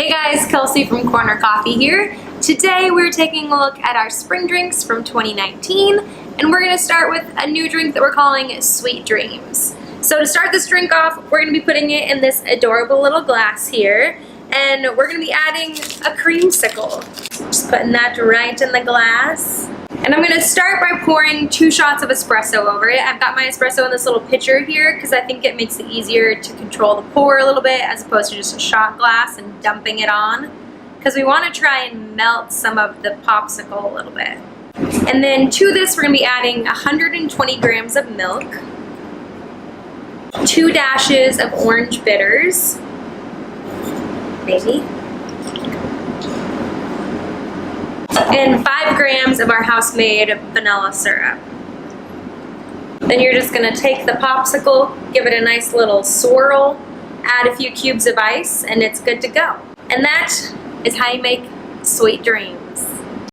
Hey guys, Kelsey from Corner Coffee here. Today we're taking a look at our spring drinks from 2019, and we're going to start with a new drink that we're calling Sweet Dreams. So to start this drink off, we're going to be putting it in this adorable little glass here, and we're going to be adding a creamsicle. Just putting that right in the glass. And I'm going to start by pouring 2 shots of espresso over it. I've got my espresso in this little pitcher here because I think it makes it easier to control the pour a little bit as opposed to just a shot glass and dumping it on. Because we want to try and melt some of the popsicle a little bit. And then to this we're going to be adding 120 grams of milk, 2 dashes of orange bitters, maybe, and 5 grams of our house-made vanilla syrup. Then you're just going to take the popsicle, give it a nice little swirl, add a few cubes of ice, and it's good to go. And that is how you make Sweet Dreams.